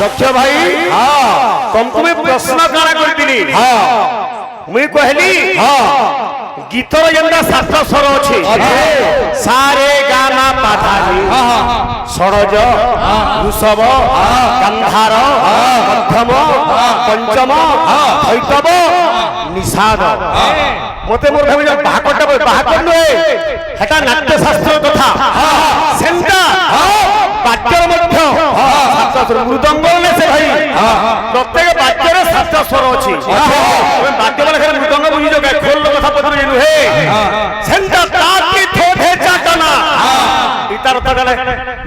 दक्ष भाई तुमको मैं प्रश्न काना करती मुई कहली गीतर जेंदा सात स्वर अच्छे सारे गामा पाधानी षडज ऋषभ गंधार मध्यम पंचम धैतव निषाद मते मोर भाई बाहाकटा नुहे हेटा नाट्य शास्त्र कथा सेंटा बाक्यर मध्य सात स्वर मृदंग से भाई प्रत्येक बाक्यर सात स्वर अच्छी बाक्य वाले खाली मृदंग बुझी जो खोल कथा पत्र नुहे सेंटा ताकी थोड़े चाटना इतार तगले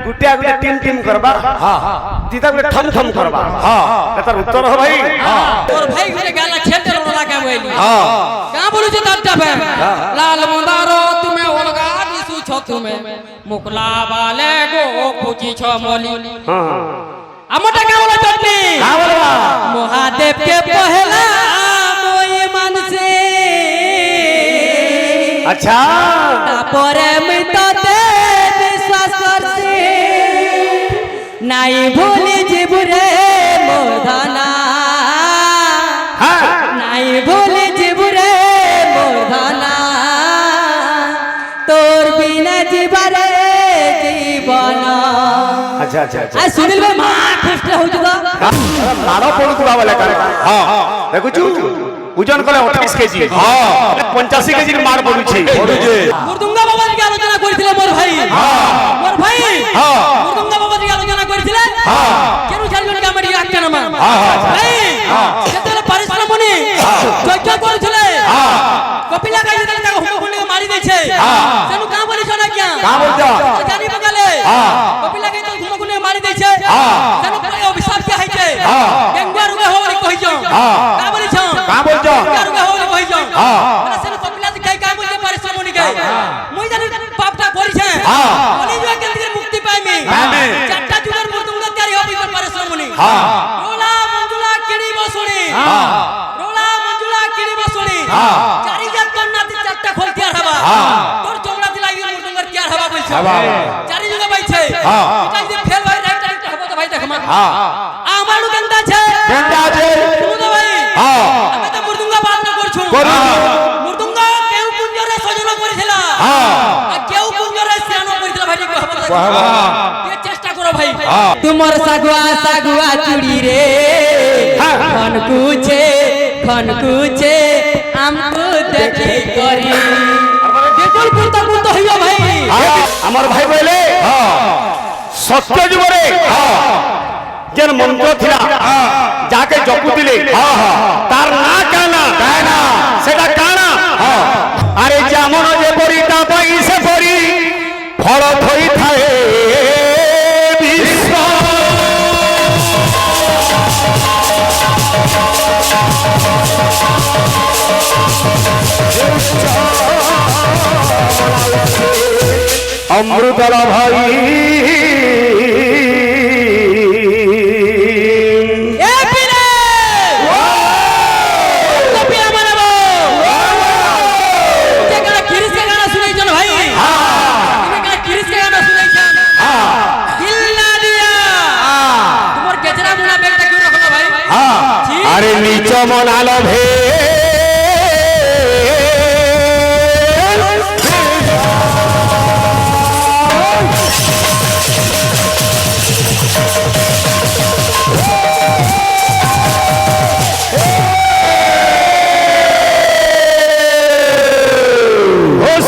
गुटिया गुटे टीम टीम करबा दीता गुटे ठम ठम करबा एतार उत्तर हो भाई और भाई गुटे गाला खेलते रोला का बोली का बोलु जे दाटा बे लाल मंदारो तुमे ओलगा दिसु छ तुमे मुकला वाले गो पूजी छ मोली আমটা কা বলা চটনি का बोलबा महादेव के पहला मोई मानसे अच्छा তারপরে মিটতে বিশ্বাস করছি নাই ভুলি জীবরে মোরধানা নাই ভুলি জীবরে মোরধানা তোর বিনা জীবরে জীবন अच्छा अच्छा अच्छा आ सुनील भाई मां ख्रिस्ट होउछ तो मारो पडुतुबा वाला करे हां देखुछु ওজন কলে 28 কেজি হ্যাঁ 85 কেজির মার পড়ুছে মুরদুঙ্গা বাবা জি আলোচনা করেছিল মোর ভাই মোর ভাই মুরদুঙ্গা বাবা জি আলোচনা করেছিল কেন জানবেন কি আমার একটা নাম ভাই সেতলে পরিশ্রমনি যজ্ঞ করেছিল কপিলা গাই দিলে তাকে হুমুনি মারি দিয়েছে সেনু কা বলিছ না কি কা বলছো জানি বগালে কপিলা গাই তো হুমুনি মারি দিয়েছে সেনু পরে অভিশাপ কি হইছে গঙ্গা রোগে হওয়ার কইছো কা বলিছ কা বলছো গঙ্গা রোগে হওয়ার কইছো মানে সেনু কপিলা গাই কা বলছে পরিশ্রমনি গাই মই জানি পাপটা করিছে বলি যে কেন্দ্রে মুক্তি পাইমি চারটা যুগের মুরদুঙ্গা তৈরি হবে পরিশ্রমনি রোলা মঞ্জুলা কিড়ি বসুনি রোলা মঞ্জুলা কিড়ি বসুনি চারি জাত কন্যাতি চারটা খোল তিয়ার হবা তোর চমড়া দিলা এই মুরদুঙ্গার তিয়ার হবা বলছে চারি যুগে বাইছে এটা যে ফেল হয় রাইট রাইট হবো তো ভাই দেখমা আমারু গন্দা আছে গন্দা আছে শুনো তো ভাই আমি তো মুরদুঙ্গা বাজনা করছু মুরদুঙ্গা কেউ কুঞ্জরে সজনা করেছিলা আর কেউ কুঞ্জরে স্নান করেছিলা ভাই দেখো হবো ये চেষ্টা করো ভাই তোমার সাগুয়া সাগুয়া চুড়ি রে খনকুছে আমকো দেখি করি দেখল কুনতা কুনতা হইয়া ভাই আমার ভাই বলে সত্য জীবনে যেন মন্ত্র থিলা যাকে জপুতিলে তার না কানা সেটা কানা আরে যেমন যে পরিতা পাই সে পরি ফল থই থাকে বিশ্ব অমৃতলা ভাই এ পিরে তো পিরা মানাবো যে গানা কিরিস কে গানা শুনাইছেন ভাই তুমি গানা কিরিস কে গানা শুনাইছেন দিল না দিয়া তোমার কেচরা মুনা বেগটা কি রাখলো ভাই আরে নিচ মনালো ভে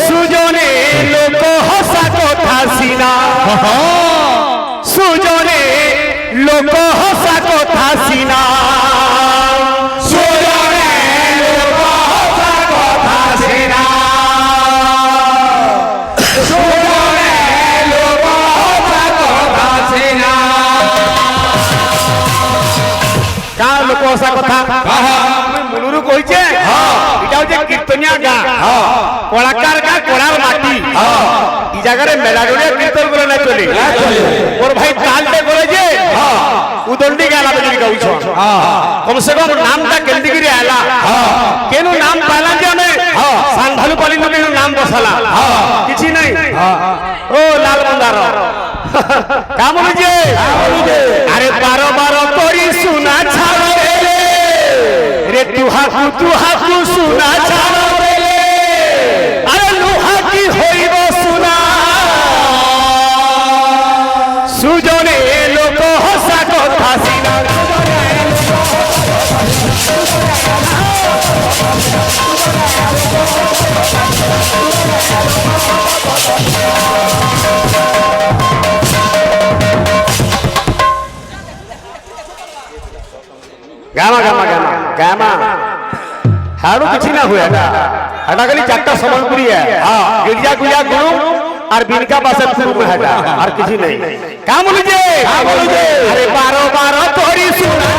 সুজনে লোক হসা কথা সিনা সুজনে লোক হসা কথা সিনা সুজনে লোক হসা কথা সিনা সুজনে লোক হসা কথা সিনা কার লোক হসা কথা মূলরু কইছে এটা হচ্ছে কীর্তনিয়া গাঁ কলাকার গাঁ কলার মাটি এই জায়গায় মেলাডোনিয়া কীর্তন করে না চলে ওর ভাই তালতে করে যে উদন্ডি গালা বেজুরি গাউছ কমসে কম নামটা কেন্দ্রগিরি আলা কেন নাম পাইলা যে আমি সান্ধালু পালিন কেন নাম বসালা কিছু নাই ও লাল মন্দার কামুনি যে আরে 12 12 তুহাকু সুনা ছাড় বেলে আরে লুহা কি হইব সুনা সুজনে লোক হসা কথা সিনা গামা গামা গামা গামা হাড়ু কিছু না হুয়ে এটা এটা খালি চারটা সম্বলপুরি গির্জা গুজা গুরু আর বিনকা পাশে পুরু হেটা আর কিছু নেই কা বলি যে আরে 12 তোরি সুনা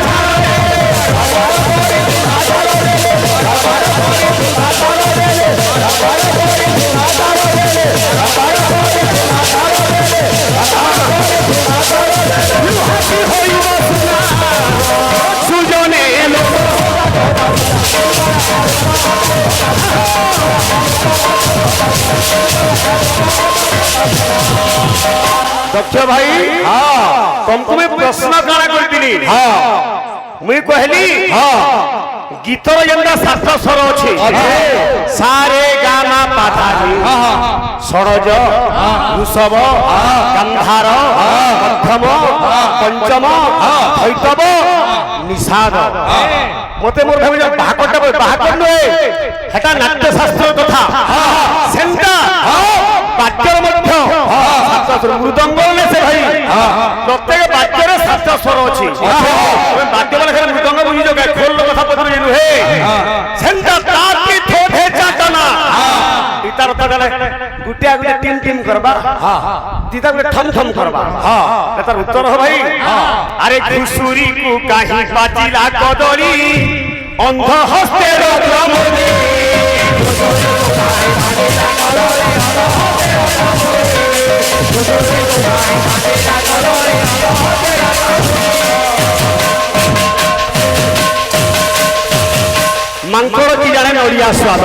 সুজনে दक्ष भाई तुमको मैं प्रश्न काना करदिनी मुई कहली गीतर जेंदा सात स्वर अछि सारे गामा पाधानी षडज ऋषभ गंधार मध्यम पंचम धैतव निषाद मते मोर भाई भागटा भागट नहे हेटा नाट्य शास्त्र कथा सेंटा वाद्यर मध्य सात स्वर मृदंग ने से भाई प्रत्येक वाद्यर सात स्वर अछि वाद्य वाला खाली मृदंग बुझी जो खोल कथा पत्र जेनु हे सेंटा ताकी थोथे चाटना इतार तडले गुटिया गुटे टीम टीम करबा दीता गुटे थम थम करबा एतार उत्तर हो भाई अरे खुसुरी को काहे बाजिला कदरी अंध हस्ते रमणी मांकोर की जाने नौरिया स्वाद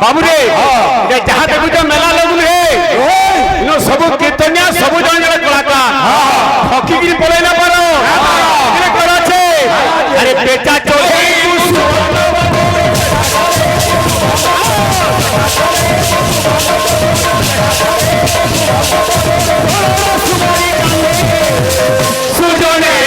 बाबू रे जहाँ देखु तो मेला लगुन हे नो सब कीर्तनिया सब जन कलाकार हकी की पळे ना पारो इने कराछे अरे बेटा चोहे सुजने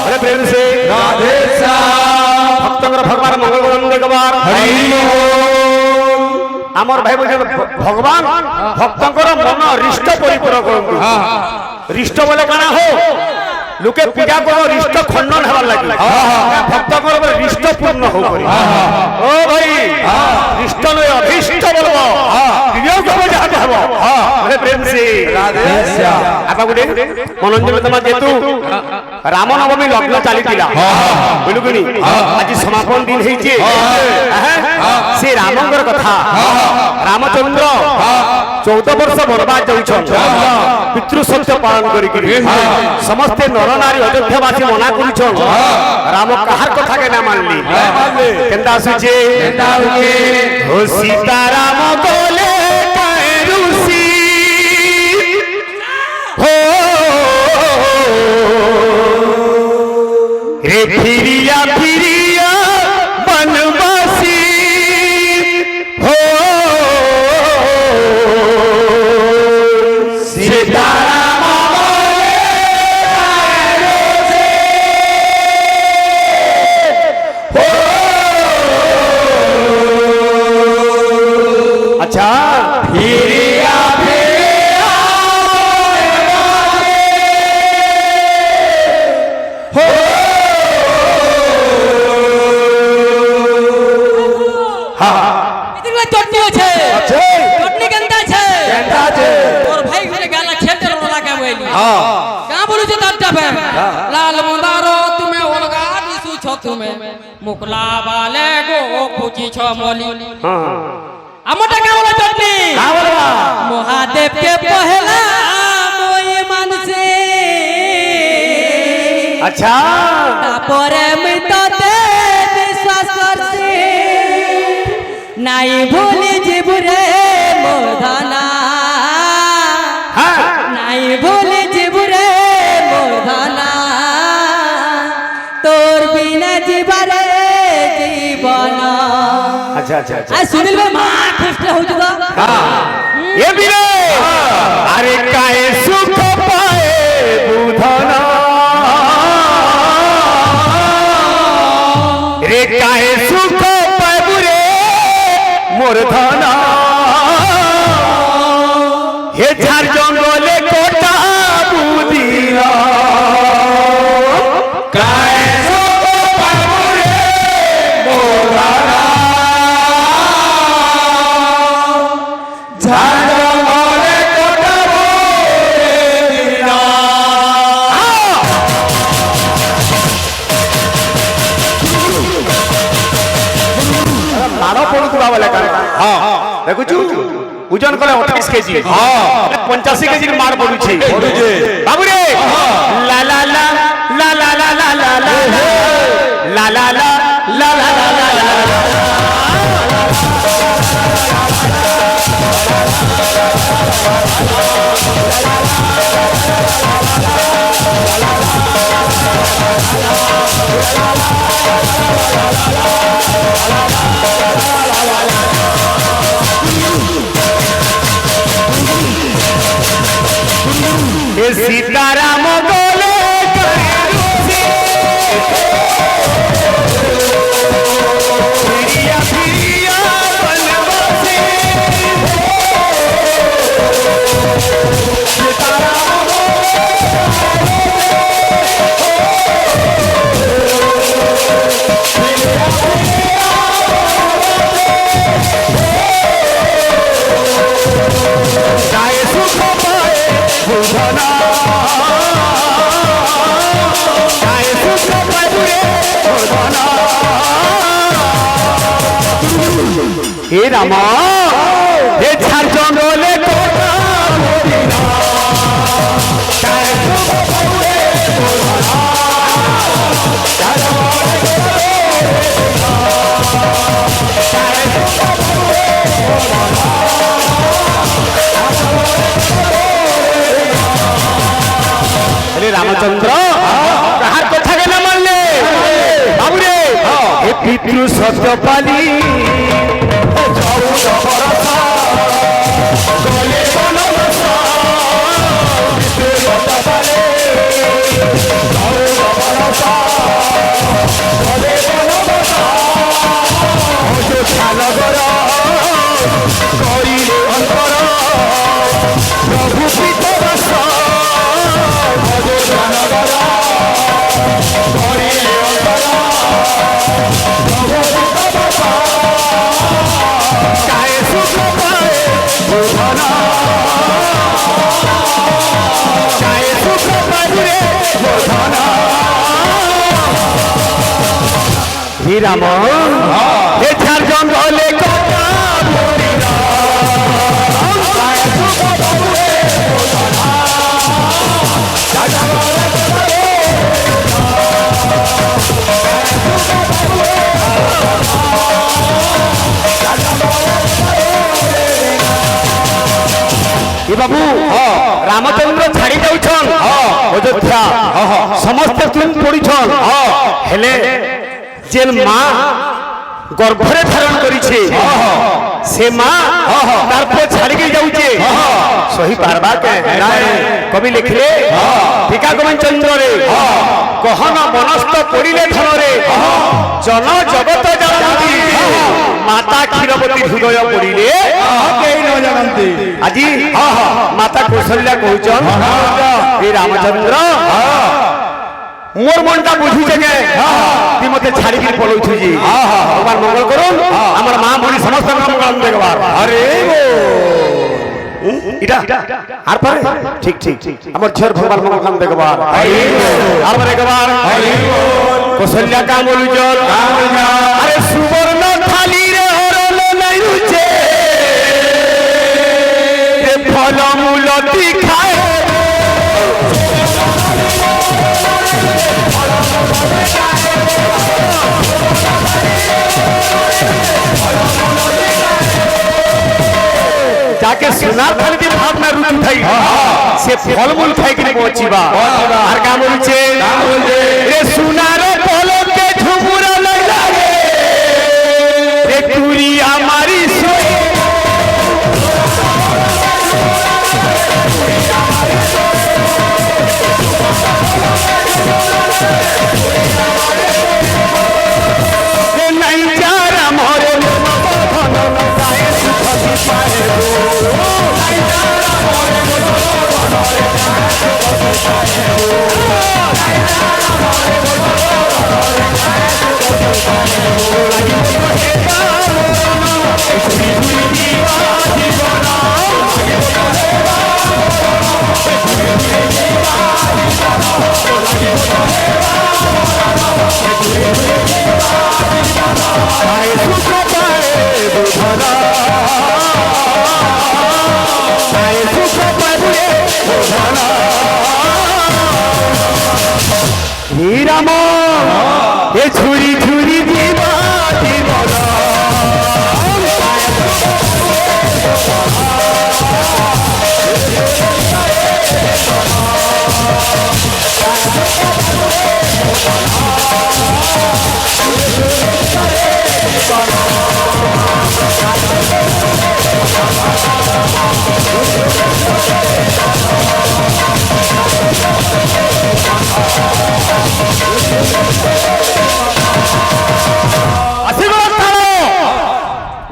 अरे प्रेम से राधे भक्तंगर भगवान मंगल गोविंद गवार आमर भाई बोल भगवान भक्तंकर मन रिष्ट परिपूर्ण करंतु रिष्ट बोले काना हो लोके पूजा करो रिष्ट खंडन हेबार लागि भक्तंकर रिष्ट पूर्ण हो करी ओ भाई रिष्ट नय अभिष्ट बोलबो वियोग हो जाते हबो अरे प्रेम से राधे आपा गुडे मनोरंजन तमा जेतु रामनवमी लग्न चालीतिला बुलुगुनी आज समापन दिन हेचे से रामंगर कथा रामचंद्र 14 वर्ष बर्बाद जाउछन पितृ सत्य पालन करी समस्त नर नारी अयोध्यावासी मना करूछन राम कहार कथा के ना मानली केंदा सुचे हो सीता राम बोले कैरुसी हो रे फिरिया फिरिया बनवासी हो सीताराम हो अच्छा फिरिया फिरिया हो इतने चटनी छे चटनी केंता छे और भाई घरे गाला खेते रोला के बोली का बोलू छे ताटा पे लाल मंदारो तुमे ओलगा दिसु छ तुमे मुकला वाले गो पूजी छ मोली আমটা কা বলা চটনি का बोलबा মহাদেব के पहला मोई मन से अच्छा তারপরে মৃততে বিশ্বাস করছি নাই ভুলে জীবরে মোরধানা হ্যাঁ নাই ভুলে জীবরে মোরধানা তোর বিনা জীবরে জীবন আচ্ছা আচ্ছা আচ্ছা আর সুনীল ভাই মা কষ্ট হচ্ছে তো এ বিরে আরে কায়ে সুখ পায়ে বুধনা রে কায়ে সুখ পায়ে বুরে মোর ধনা হে ঝাড় জঙ্গলে কোটা বুদিলা কায়ে সুখ পায়ে বুরে মোর ধনা ঝাড় জঙ্গলে কোটা বুদিলা মাড় পড়ুଥିବା বেলে কারণ হ্যাঁ দেখুଛୁ ওজন কলে 28 কেজি হ্যাঁ 85 কেজির মাড় পড়ুছে বাবু রে লা লা লা লা লা লা লা লা লা লা লা লা লা লা লা এ সীতারাম বলে ফিরিয়া ফিরিয়া বনবাসে সীতারাম যায় সুখ পায় বুধনা যায় সুখ পায় বুরে বুধনা হে রাম হে ঝাড় জঙ্গলে কোটা বুদিলা যায় সুখ পায় বুরে বুধনা যায় अरे रामचंद्र कहार कथा के न मानले बाबू रे हे पितृ सत्य पाली चौदह बरस गले बनवास पितृ सत्य पाले चौदह बरस गले बनवास अयोध्या नगर करिले अंतर प्रभु पितरस কায়ে সুখ পায়ে বুধনা কায়ে সুখ পায়ে বুধনা হে রাম হে ঝাড় জঙ্গলে কোটা বুদিলা কায়ে সুখ পায়ে বুধনা ঝাড় জঙ্গলে ए बाबू रामचंद्र छाड़ी जाउछन अयोध्या समस्त तुम पड़ीछन हेले जेन मां गर्भरे धारण करिछे से मां तार पे छाड़ी के जाउछे सही पारबा के कवि लिखले टीका गोविंद चंद्र रे कहन बनस्त पड़िले धन रे जन जगत जानती माता क्षीरवती हृदय पड़िले केई न जानती আজি माता कौशल्या कहउछन ए रामचंद्र मोर मनटा बुझिछे के ती मते छाड़ी के पळौछु जी भगवान मंगल करूं हमर मां भनी समस्त मंगल देखबार अरे वो इटा आर पर ठीक ठीक हमर छर भगवान मंगल काम देखबार आर पर एकबार कौशल्या का बोलुछन अरे सुवर्ण थाली रे हरल नै रुचे फल मूलती खाए फल मूलती যাকে সোনার থালিতে ভাত না রুটি খাই সে ফলমূল খাই কিনে পৌঁছিবা আর কাম বলছে রে সোনার পলকে ঝুমুরা লাগা রে তুরি আমারি সই নাই যারা মরে রাম এ ঝুরি ঝুরি দিবা দিবনা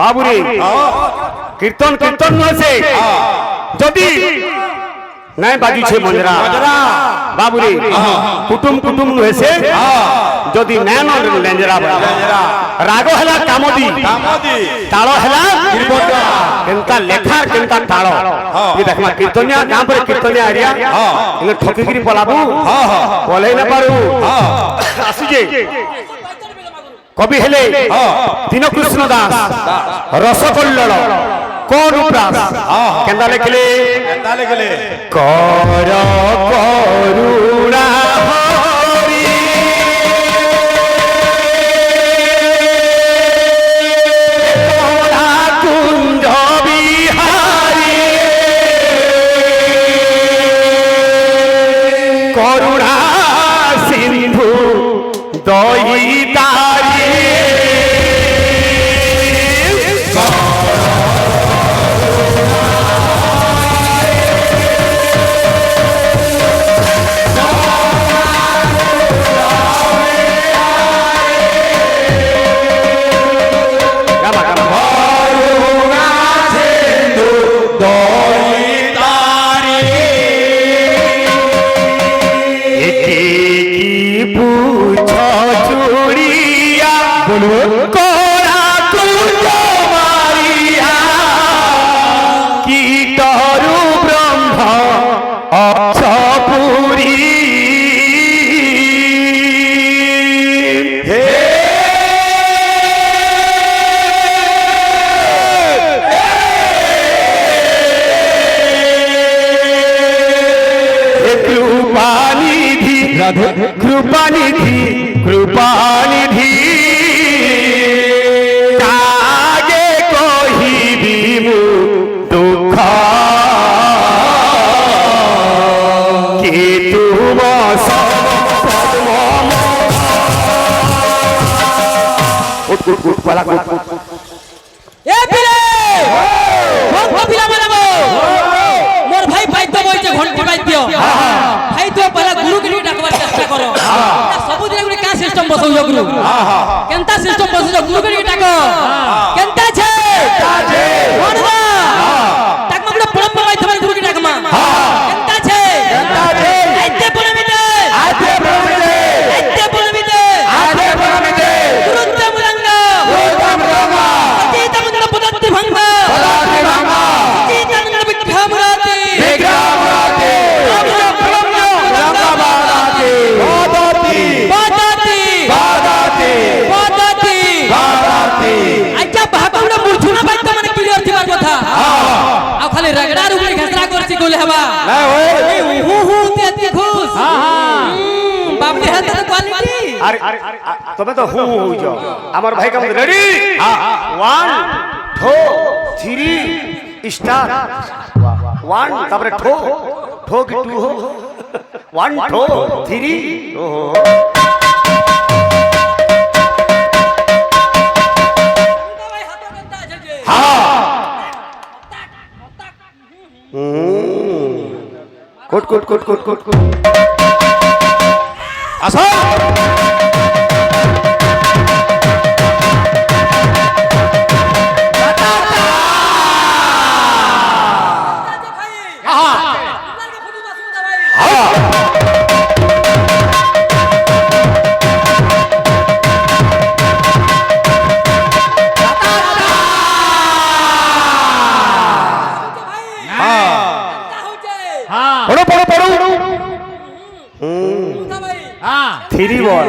বাবুরে কীর্তন কীর্তন নছে যদি নাই বাজুছে মঞ্জরা বাবুরে কুটুম কুটুম নছে যদি নেন লেঞ্জরা রাগ হেলা কামদি তাল হেলা কেনকা লেখা কেনকা তাল দেখমা কীর্তনিয়া গাঁ পরে কীর্তনিয়া এরিয়া ইনে ঠকিকিরি পলাবু পলাই না পারু আসুছে কবি হেলে দীনকৃষ্ণ দাস রসকল্লোল কোন প্রাস কেন্দা লেখিলে কর করুণা হরি কুঞ্জ বিহারী করুণা সিন্ধু দয়িতা কৃপানিধি কৃপানিধি কাগে কহিবি মু দুঃখ কি তুম মোর ভাই বাদ্য বইছে ঘন্টি বাদ্য ভাই তো পহলা গুরু কে ডাকবার চেষ্টা করো সবু দিন গুলি কা সিস্টেম বসাউছ গুরু কেনতা সিস্টেম বসাউছ গুরু কে ডাকো কেনতা আছে কোনবা ডাকমা গুলো পরম্পরা মাধ্যমে গুরু কে ডাকমা কেনতা আছে আইতে পরমিতে গুরুত্ব মুরঙ্গ অতীত মুন্ড পদত্তি ভঙ্গ অতীত মুন্ড বিক্রমরাতি रगड़ा रुगड़ी घसरा करसी गोले हवा ना ओए हु ते खुश बाप रे हाथ क्वालिटी अरे तबे तो हु हो जाओ हमर भाई का रेडी 1 2 3 स्टार्ट वन তারপরে ठो ठो की टू हो वन ठो थ्री ओहो ভাই হাতে গন্তা আছে যে हाँ कोट कोट कोट कोट कोट कोट আসো আছে ভাই আপনাকে ফুটু মাসুদা ভাই पढ़ो पढ़ो पढ़ो थ्री बॉल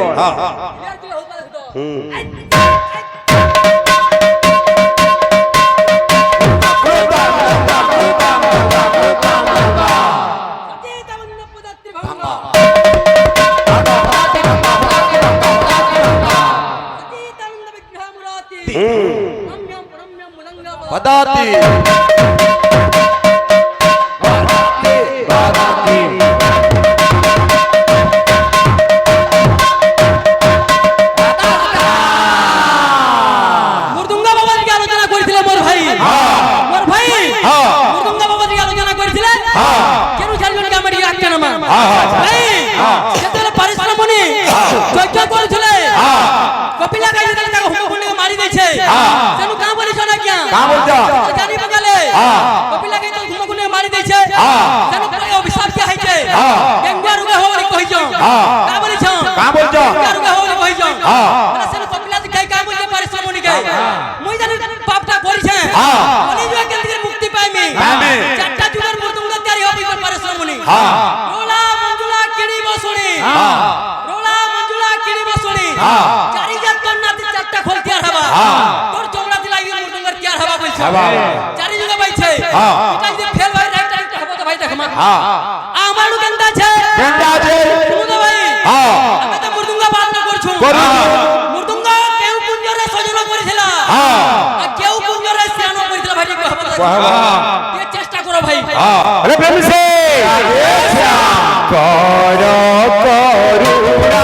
पदाती মুরদুঙ্গা বাবার কি আলোচনা করেছিল মোর ভাই মোর ভাই মুরদুঙ্গা বাবার কি আলোচনা করেছিল কেন জানবেন কি আমার এই একটা নাম ভাই যেতে পরিশ্রমনি যজ্ঞ করেছিল কপিলা গাই যেতে তাকে হুকুমকে মারি দিয়েছে জানো কা বলিছ না কি का बोलता জানি বগালে কপিলা গাই তো হুকুমকে মারি দিয়েছে জানো কই অভিশাপ কি হইছে গঙ্গা রোগে হবলি কইছ কা বলিছ का बोलता গঙ্গা রোগে হবলি কইছ মানে সেন কপিলা গাই কা বলতে পরিশ্রমনি গাই মই জানি পাপটা করিছে বলি যে কেন থেকে মুক্তি পাইমি চারটা যুগের মুরদুঙ্গা তৈরি হবে পরিশ্রমনি রোলা মঞ্জুলা কিড়ি বসুনি রোলা মঞ্জুলা কিড়ি বসুনি চারি জাত কন্যাতে চারটা খোল তৈরি হবা তোর চৌড়াতে লাগি মুরদুঙ্গার তৈরি হবা বলছে চারি যুগে বাইছে এটা যদি ফেল হয় রাইট রাইট হবে তো ভাই দেখমা আমার গন্দা আছে गंदा আছে মুরদুঙ্গা ভাই আমি তো মুরদুঙ্গা বাজনা করছু মুরদুঙ্গা কেউ কুঞ্জরে সজনা করেছিল আর কেউ কুঞ্জরে স্নান করেছিল ভাই কে চেষ্টা করো ভাই अरे प्रेम से करो करुणा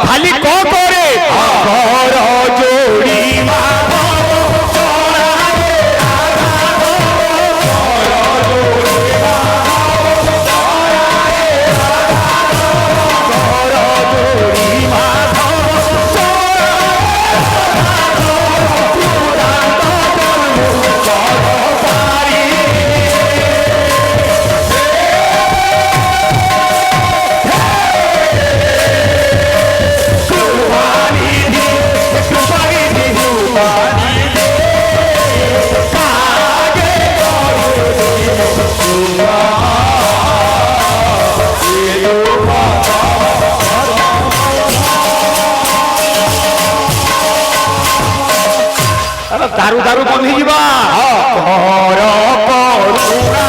खाली को करे करो जोड़ी दारू दारू बंद ही जीवा करो करुणा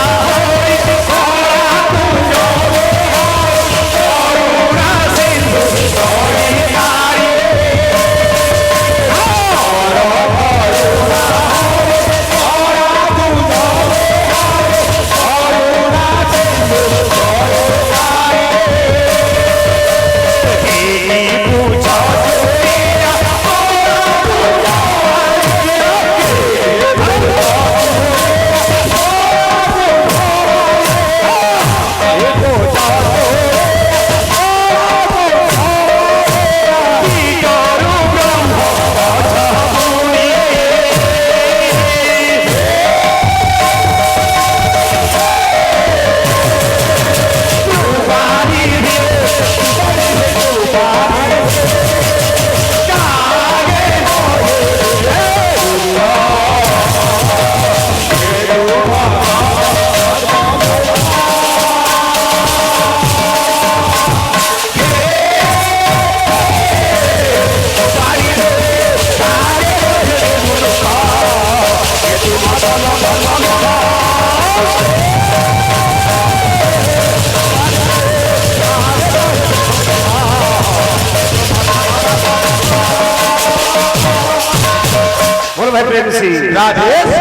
ମୋର ଭାଇ ପ୍ରେମସି ରାଜେଶ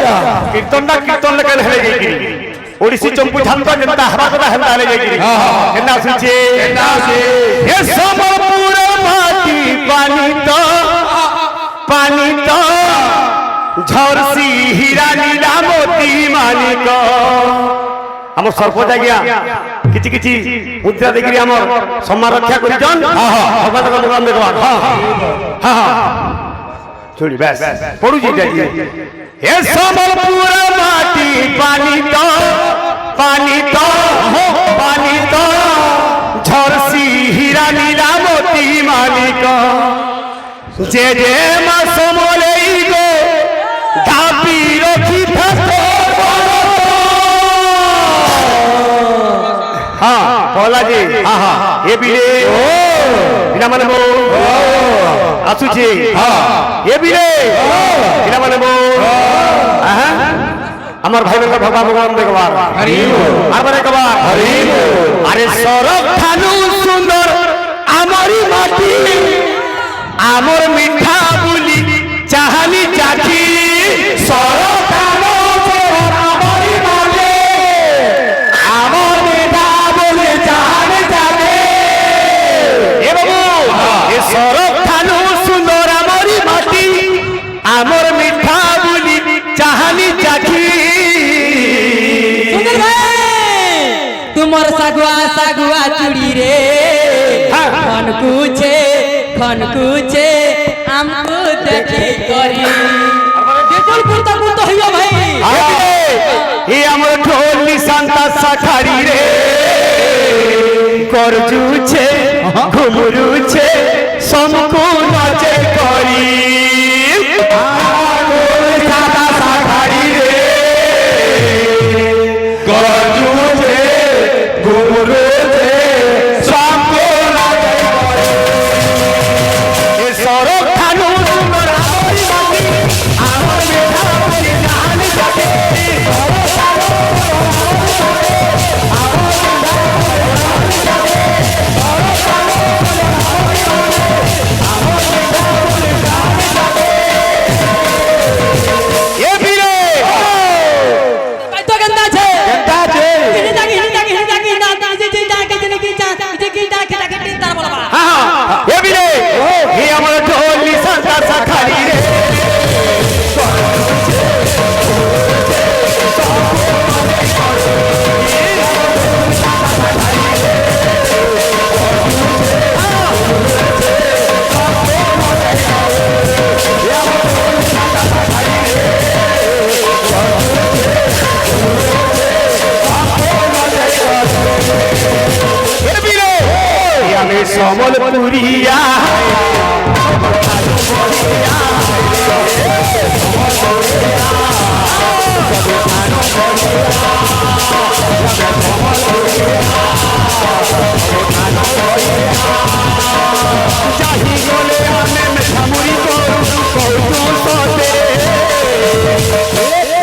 କୀର୍ତ୍ତନ ଲେଖା ହେଲେ ଯାଇକି ओडिसी चंपू झांता जनता हवा कदा हेला ले जाई केना सुचे ए समपुर माटी पानी तो झरसी हीरा नीला मोती मानिक हम सरपंच आज्ञा किछि किछि मुद्रा देखि हम सम्मान रक्षा करि जन भगवान का मुकाम देखबा हां हां छोड़ी बस पड़ू जी जाई ए समपुर माटी पानी तो झरसी हीरा नीला मोती मालिक जे मा समलई गो ढापी रखी थको हाँ कहला जी ए बिले बिना माने बो आसुची ए बिले बिना माने बो আমার ভাই বোন ভগবান ভগবান দেখবার আরবারে কবার আরে সরব থানু সুন্দর আমারি মাটি আমর মিঠা বুলি চাহানি চাচি সরব থানু সুন্দর আমারি মাটি আমর মিঠা বুলি চাহানি চাচি এ বাবু এ সরব থানু সুন্দর আমারি মাটি আমর মিঠা বুলি চাহানি চাচি तुमर सगुआ चूड़ी रे खन कुछे हमको देखे करी देखल कुर्ता कुर्ता होइया भाई ए हमर ढोली शांता सखारी रे करजुछे घुमरुछे समको नाचे करी शांता सखारी रे करजुछे समलपुरिया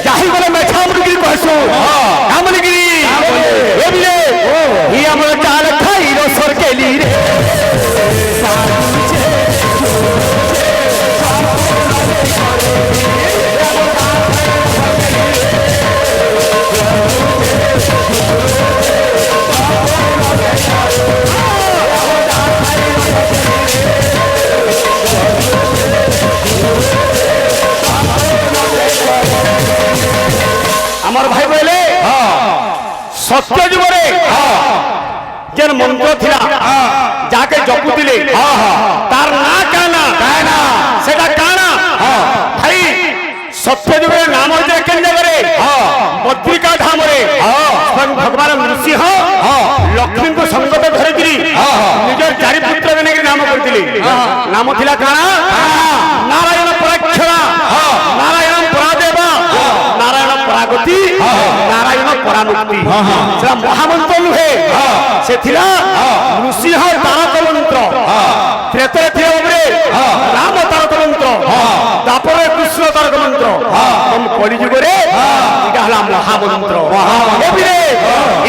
जाहि गले मैं छामुरगिरी कहसु छामुरगिरी ए बिले ई हमर चाल खाई रो सरकेली रे আমার ভাই বলে সত্য যুগরে যেন মন্ত্র ଥିଲା যাকে জপুতিলে তার না কানা সেটা কানা ভাই সত্য যুগরে নাম হইছে কেন জায়গারে বদ্রিকা ধামরে ভগবান নৃসিংহ লক্ষ্মীଙ୍କୁ সংকଟ ধরিକିରି ନିଜର ଚାରି ପୁତ୍ରକୁ ନେଇକି ନାମ କରିଥିଲେ ନାମ ଥିଲା କାଣା ନାରାୟଣ ପରାକ୍ଷରା ନାରାୟଣ ପରାଦେବା ନାରାୟଣ ପରାଗତି ନାରାୟଣ ପରାମୁକ୍ତି ସେଟା ମହାମନ୍ତ୍ର ନୁହେଁ ସେ ଥିଲା ନୃସିଂହ ତାରକ ମନ୍ତ୍ର ତ୍ରେତୟା ଥିବାବେଳେ ରାମ ତାରକ ମନ୍ତ୍ର ତାପରେ କୃଷ୍ଣ ତାରକ ମନ୍ତ୍ର କଳିଯୁଗରେ ଏଇଟା ହେଲା ମହାମନ୍ତ୍ର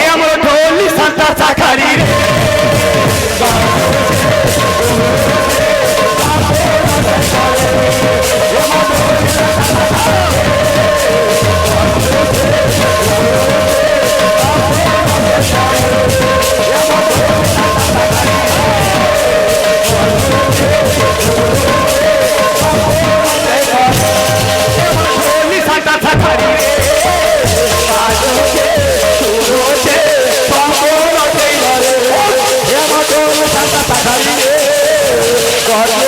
ଏ ଆମର ଢୋଲି ଶାନ୍ତା ଶାଖାରୀ স্বর্গ